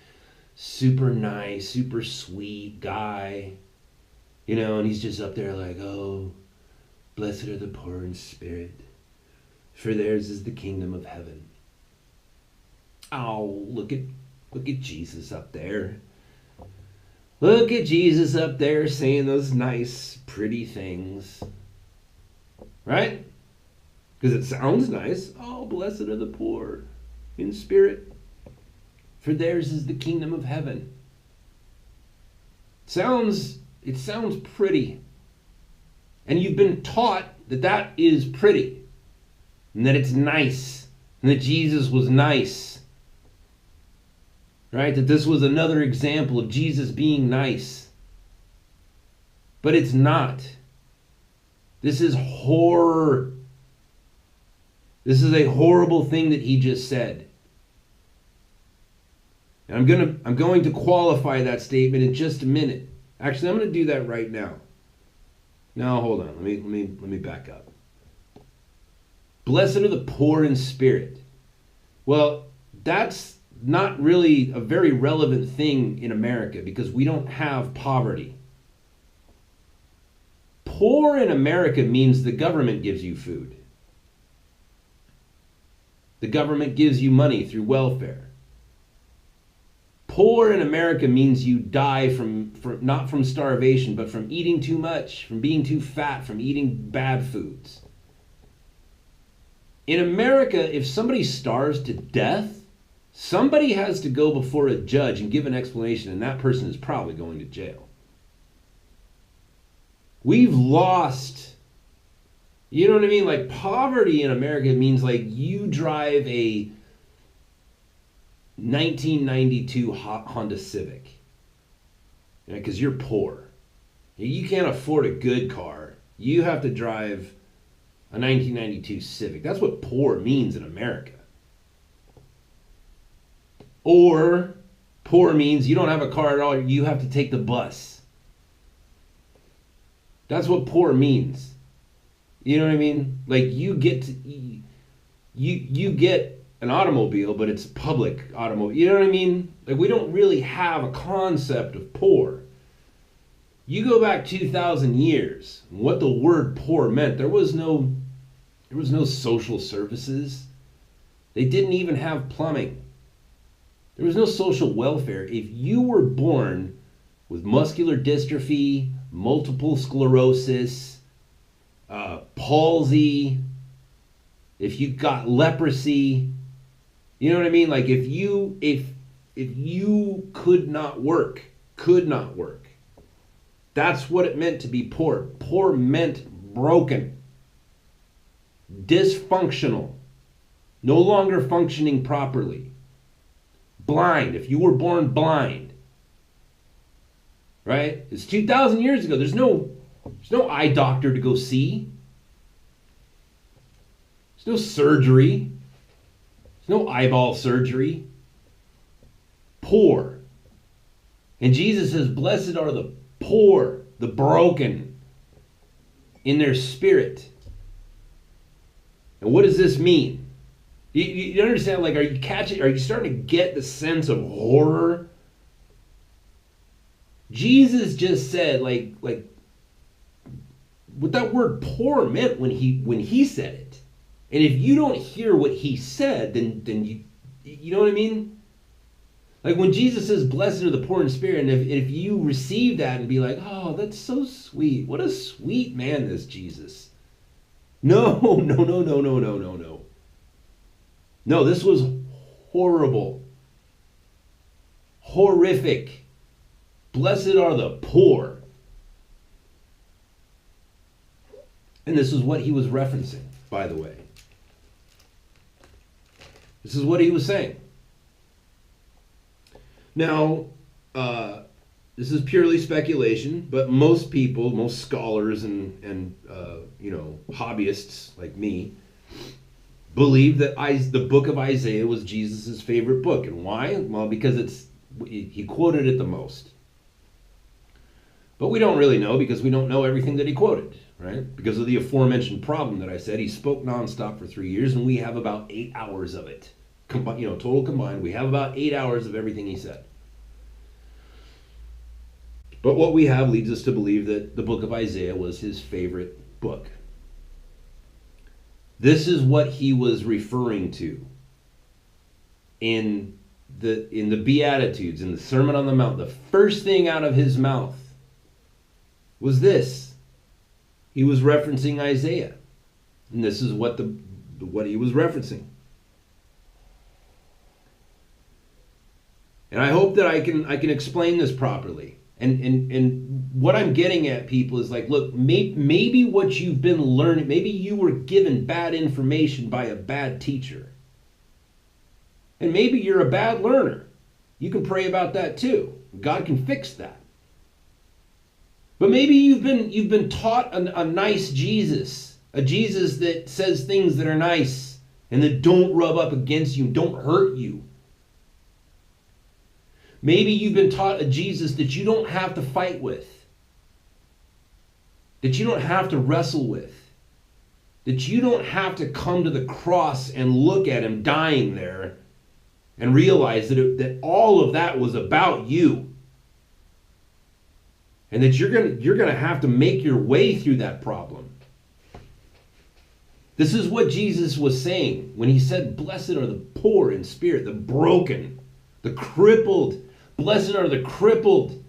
super nice, super sweet guy, and he's just up there like, oh, blessed are the poor in spirit, for theirs is the kingdom of heaven. Oh, look at Jesus up there. Look at Jesus up there saying those nice, pretty things. Right? Because it sounds nice. Oh, blessed are the poor in spirit, for theirs is the kingdom of heaven. It sounds pretty. And you've been taught that that is pretty. And that it's nice. And that Jesus was nice. Right? That this was another example of Jesus being nice. But it's not. This is horror. This is a horrible thing that he just said. And I'm going to qualify that statement in just a minute. Actually, I'm going to do that right now. No, hold on. Let me back up. Blessed are the poor in spirit. Well, that's not really a very relevant thing in America because we don't have poverty. Poor in America means the government gives you food. The government gives you money through welfare. Poor in America means you die from not from starvation, but from eating too much, from being too fat, from eating bad foods. In America, if somebody starves to death, somebody has to go before a judge and give an explanation, and that person is probably going to jail. We've lost, you know what I mean? Like poverty in America means like you drive a 1992 Honda Civic, because you're poor. You can't afford a good car. You have to drive a 1992 Civic. That's what poor means in America. Or poor means you don't have a car at all. You have to take the bus. That's what poor means. You know what I mean? Like you get an automobile, but it's public automobile. You know what I mean? Like we don't really have a concept of poor. You go back 2,000 years, and what the word poor meant, there was no social services. They didn't even have plumbing. There was no social welfare. If you were born with muscular dystrophy, multiple sclerosis, palsy, if you got leprosy, you know what I mean? Like if you could not work, that's what it meant to be poor. Poor meant broken, dysfunctional, no longer functioning properly, blind. If you were born blind, right? It's 2,000 years ago. There's no eye doctor to go see. There's no surgery. There's no eyeball surgery. Poor. And Jesus says, blessed are the poor, the broken in their spirit. And what does this mean? You understand? Like, are you starting to get the sense of horror? Jesus just said, like what that word poor meant when he said it. And if you don't hear what he said, then you know what I mean? Like when Jesus says, blessed are the poor in spirit, and if you receive that and be like, oh, that's so sweet. What a sweet man this Jesus. No. No, this was horrible. Horrific. Blessed are the poor. And this is what he was referencing, by the way. This is what he was saying. Now, this is purely speculation, but most people, most scholars and hobbyists like me, believe that the book of Isaiah was Jesus' favorite book. And why? Well, because he quoted it the most. But we don't really know because we don't know everything that he quoted, right? Because of the aforementioned problem that I said, he spoke nonstop for 3 years, and we have about 8 hours of it. Total combined, we have about 8 hours of everything he said. But what we have leads us to believe that the book of Isaiah was his favorite book. This is what he was referring to in the Beatitudes, in the Sermon on the Mount. The first thing out of his mouth was this. He was referencing Isaiah. And this is what he was referencing. And I hope that I can explain this properly. And what I'm getting at, people, is like, look, maybe what you've been learning, maybe you were given bad information by a bad teacher. And maybe you're a bad learner. You can pray about that too. God can fix that. But maybe you've been taught a nice Jesus, a Jesus that says things that are nice and that don't rub up against you, don't hurt you. Maybe you've been taught a Jesus that you don't have to fight with, that you don't have to wrestle with, that you don't have to come to the cross and look at him dying there and realize that all of that was about you. And that you're going to have to make your way through that problem. This is what Jesus was saying when he said, blessed are the poor in spirit, the broken, the crippled. Blessed are the crippled.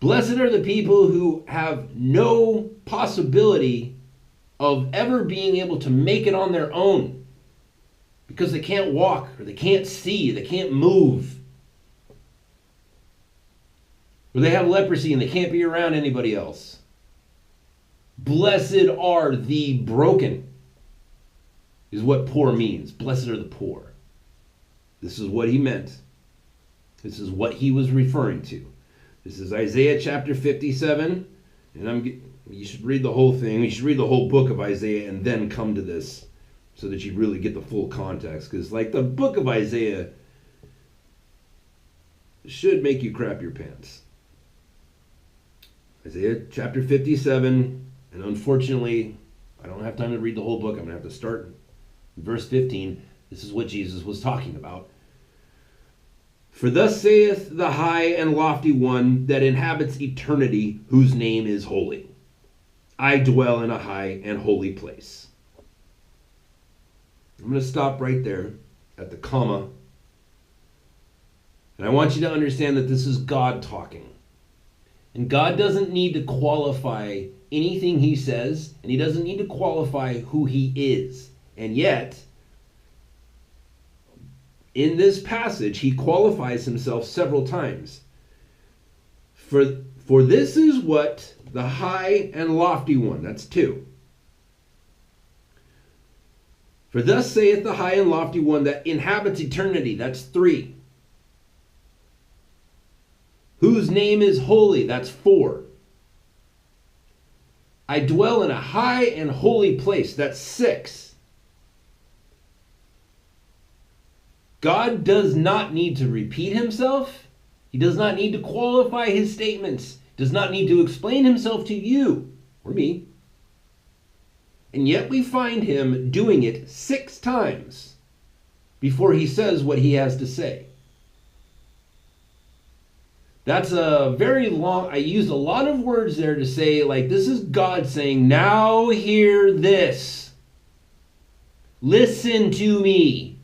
Blessed are the people who have no possibility of ever being able to make it on their own because they can't walk or they can't see, they can't move. Or they have leprosy and they can't be around anybody else. Blessed are the broken is what poor means. Blessed are the poor. This is what he meant. This is what he was referring to. This is Isaiah chapter 57. And you should read the whole thing. You should read the whole book of Isaiah and then come to this so that you really get the full context. Because like the book of Isaiah should make you crap your pants. Isaiah chapter 57, and unfortunately, I don't have time to read the whole book. I'm going to have to start in verse 15. This is what Jesus was talking about. For thus saith the high and lofty one that inhabits eternity, whose name is holy. I dwell in a high and holy place. I'm going to stop right there at the comma. And I want you to understand that this is God talking. And God doesn't need to qualify anything he says, and he doesn't need to qualify who he is. And yet, in this passage, he qualifies himself several times. For this is what the high and lofty one, that's 2. For thus saith the high and lofty one that inhabits eternity, that's 3. Whose name is holy, that's 4. I dwell in a high and holy place, that's 6. God does not need to repeat himself. He does not need to qualify his statements. Does not need to explain himself to you or me. And yet we find him doing it 6 times before he says what he has to say. That's a very long, I used a lot of words there to say, like, this is God saying, now hear this. Listen to me.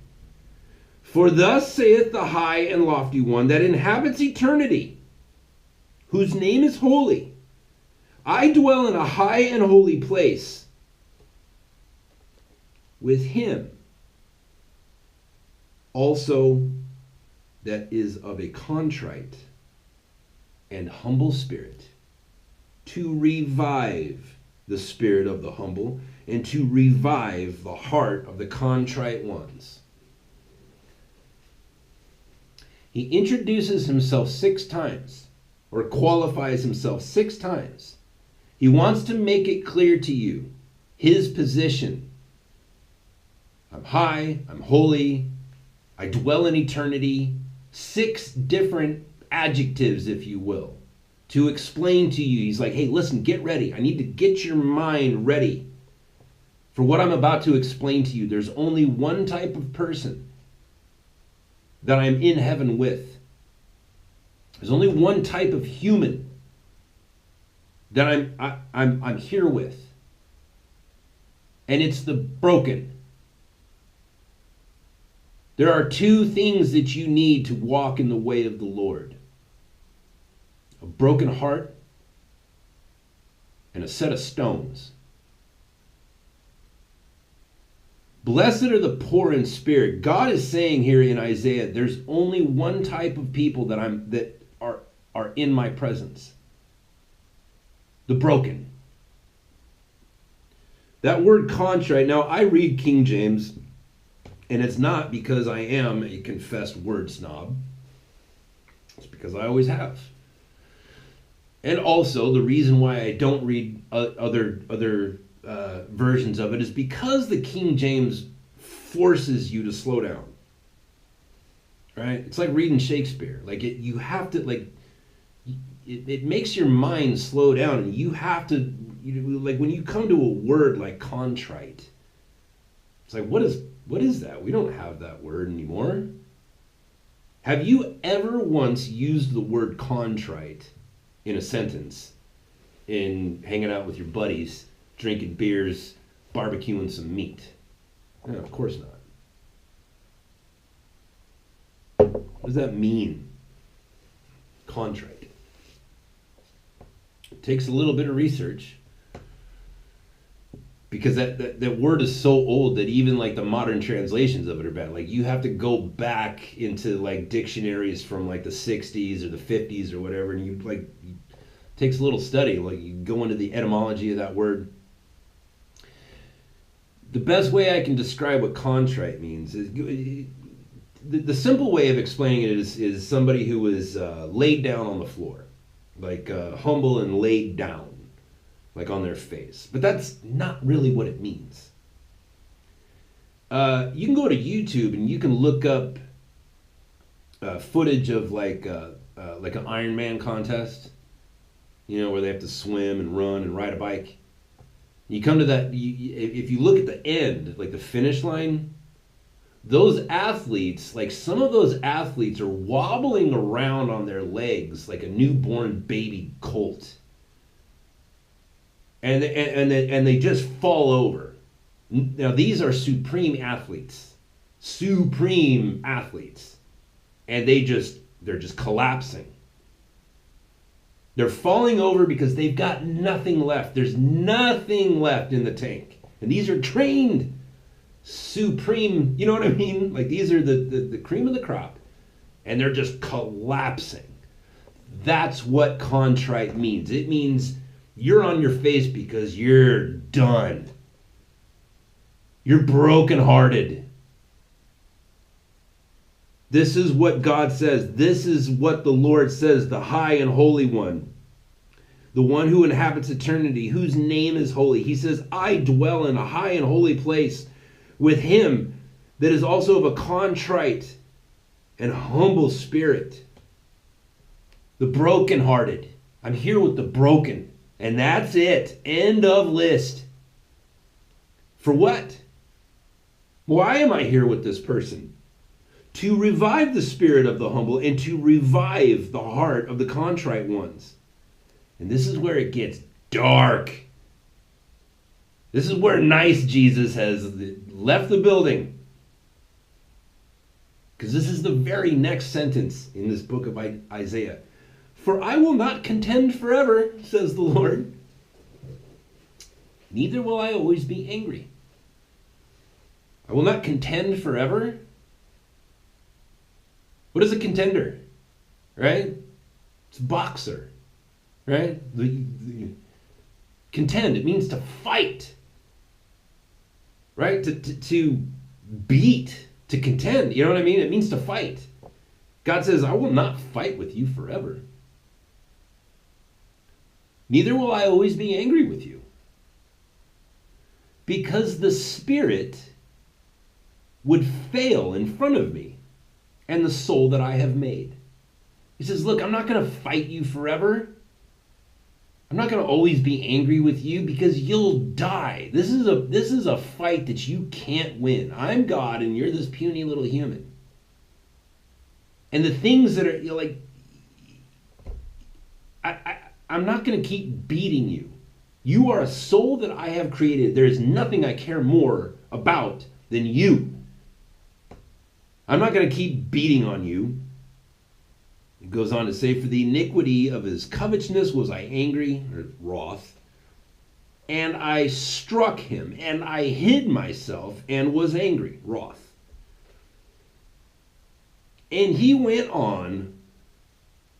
For thus saith the high and lofty one that inhabits eternity, whose name is holy. I dwell in a high and holy place with him also that is of a contrite and humble spirit, to revive the spirit of the humble and to revive the heart of the contrite ones. He introduces himself 6 times, or qualifies himself 6 times. He wants to make it clear to you his position. I'm high, I'm holy, I dwell in eternity. 6 different adjectives, if you will, to explain to you. He's like, hey, listen, get ready. I need to get your mind ready for what I'm about to explain to you. There's only one type of person that I'm in heaven with. There's only one type of human that I'm here with. And it's the broken. There are 2 things that you need to walk in the way of the Lord. A broken heart and a set of stones. Blessed are the poor in spirit. God is saying here in Isaiah, there's only one type of people that are in my presence. The broken. That word contrite, now I read King James, and it's not because I am a confessed word snob. It's because I always have. And also, the reason why I don't read other versions of it is because the King James forces you to slow down. Right? It's like reading Shakespeare. Like you have to it makes your mind slow down, and you have to like when you come to a word like contrite. It's like what is that? We don't have that word anymore. Have you ever once used the word contrite in a sentence in hanging out with your buddies, drinking beers, barbecuing some meat? No, of course not. What does that mean? Contrite. It takes a little bit of research because that word is so old that even like the modern translations of it are bad. Like you have to go back into like dictionaries from like the 60s or the 50s or whatever, and it takes a little study. Like you go into the etymology of that word. The best way I can describe what contrite means is the simple way of explaining it is somebody who is laid down on the floor, like humble and laid down, like on their face. But that's not really what it means. You can go to YouTube and you can look up footage of like an Ironman contest, where they have to swim and run and ride a bike. You come to that, if you look at the end, like the finish line, those athletes, like some of those athletes are wobbling around on their legs like a newborn baby colt. And they just fall over. Now these are supreme athletes. And they're just collapsing. They're falling over because they've got nothing left. There's nothing left in the tank. And these are trained supreme, you know what I mean? Like these are the cream of the crop. And they're just collapsing. That's what contrite means. It means you're on your face because you're done. You're brokenhearted. This is what God says. This is what the Lord says, the high and holy one, the one who inhabits eternity, whose name is holy. He says, I dwell in a high and holy place with him that is also of a contrite and humble spirit. The brokenhearted. I'm here with the broken. And that's it. End of list. For what? Why am I here with this person? To revive the spirit of the humble and to revive the heart of the contrite ones. And this is where it gets dark. This is where nice Jesus has left the building. Because this is the very next sentence in this book of Isaiah. For I will not contend forever, says the Lord. Neither will I always be angry. I will not contend forever. What is a contender? Right? It's a boxer. Right? Contend, it means to fight. Right? To beat, to contend. You know what I mean? It means to fight. God says, I will not fight with you forever. Neither will I always be angry with you. Because the Spirit would fail in front of me and the soul that I have made. He says, look, I'm not going to fight you forever. I'm not going to always be angry with you because you'll die. This is a fight that you can't win. I'm God and you're this puny little human. And the things that are like, I'm not going to keep beating you. You are a soul that I have created. There is nothing I care more about than you. I'm not going to keep beating on you. It goes on to say, for the iniquity of his covetousness was I angry, or wroth, and I struck him, and I hid myself, and was angry, wroth. And he went on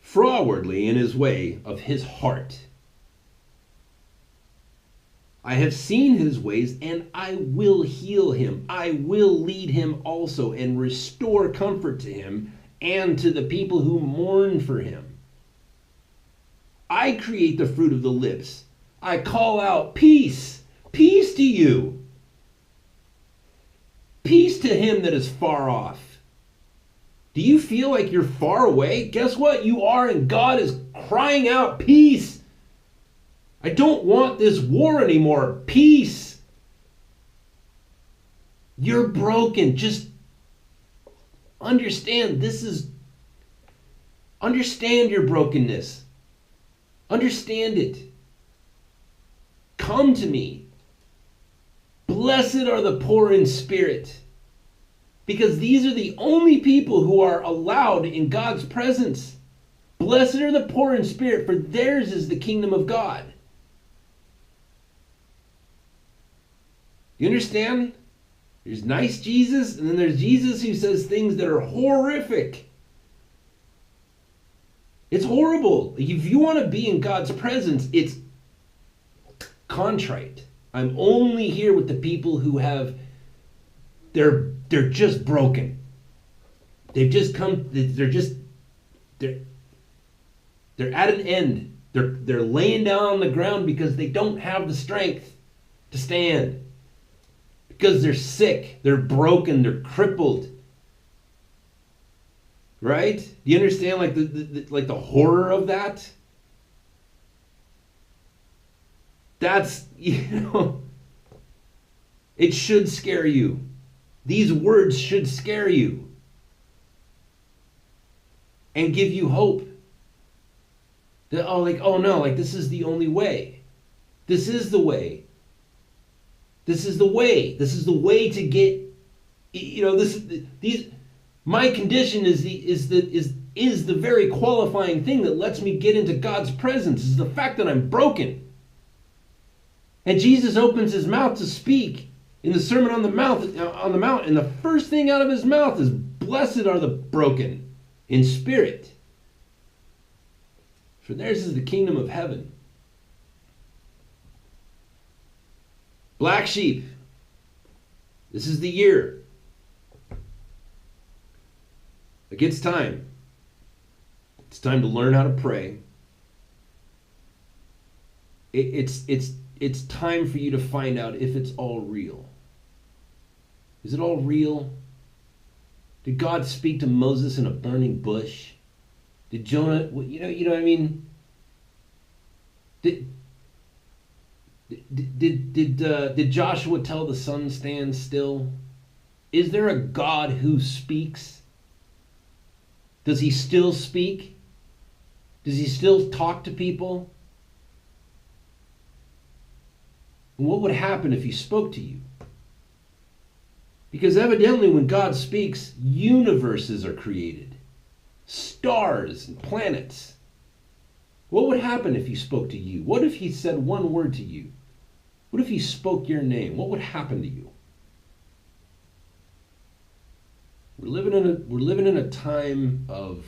frowardly in his way of his heart. I have seen his ways, and I will heal him. I will lead him also and restore comfort to him and to the people who mourn for him. I create the fruit of the lips. I call out peace, peace to you. Peace to him that is far off. Do you feel like you're far away? Guess what? You are, and God is crying out peace. I don't want this war anymore. Peace. You're broken. Just understand understand your brokenness. Understand it. Come to me. Blessed are the poor in spirit, because these are the only people who are allowed in God's presence. Blessed are the poor in spirit, for theirs is the kingdom of God. You understand? There's nice Jesus, and then there's Jesus who says things that are horrific. It's horrible. If you want to be in God's presence, it's contrite. I'm only here with the people who have, they're just broken. They've just come, they're at an end. They're laying down on the ground because they don't have the strength to stand. Because they're sick, they're broken, they're crippled. Right? Do you understand like the horror of that? That's, it should scare you. These words should scare you and give you hope. That, oh no, this is the only way. This is the way. This is the way. This is the way to get, my condition is the very qualifying thing that lets me get into God's presence, is the fact that I'm broken. And Jesus opens his mouth to speak in the Sermon on the Mount, and the first thing out of his mouth is, blessed are the broken in spirit, for theirs is the kingdom of heaven. Black sheep, this is the year. Like, it's time. It's time to learn how to pray. It's time for you to find out if it's all real. Is it all real? Did God speak to Moses in a burning bush? Did Jonah, you know what I mean? Did Joshua tell the sun stand still? Is there a God who speaks? Does he still speak? Does he still talk to people? And what would happen if he spoke to you? Because evidently when God speaks, universes are created. Stars and planets. What would happen if he spoke to you? What if he said one word to you? What if he spoke your name? What would happen to you? We're living in a time of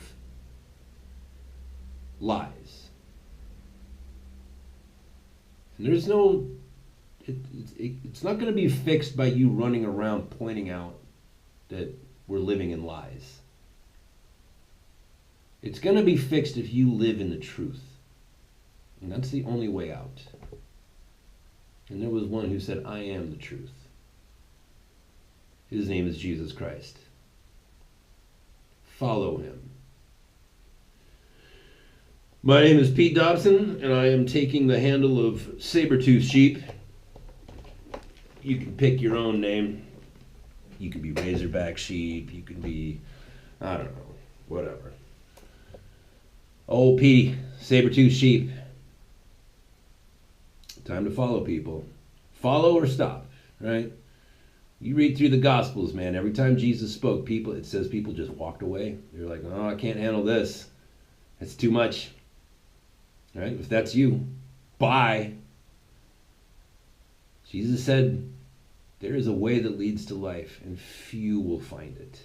lies. And there's no, it's not going to be fixed by you running around pointing out that we're living in lies. It's going to be fixed if you live in the truth. And that's the only way out. And there was one who said, I am the truth. His name is Jesus Christ. Follow him. My name is Pete Dobson, and I am taking the handle of Sabertooth Sheep. You can pick your own name. You can be Razorback Sheep. You can be, I don't know, whatever. Old Petey, Sabertooth Sheep. Time to follow people. Follow or stop, right? You read through the Gospels, man. Every time Jesus spoke, it says people just walked away. They're like, oh, I can't handle this. It's too much. Right? If that's you, bye. Jesus said, there is a way that leads to life, and few will find it.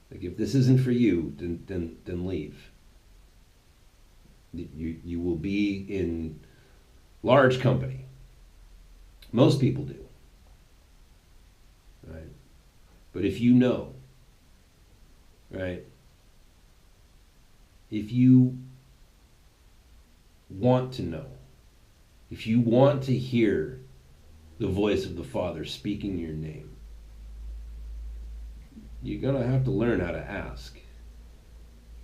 Like, if this isn't for you, then leave. You will be in large company. Most people do, right? But if you know, right? If you want to know, if you want to hear the voice of the Father speaking your name, you're going to have to learn how to ask.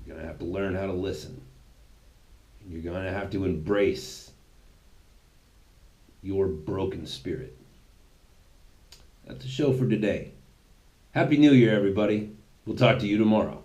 You're going to have to learn how to listen. You're going to have to embrace your broken spirit. That's the show for today. Happy New Year, everybody. We'll talk to you tomorrow.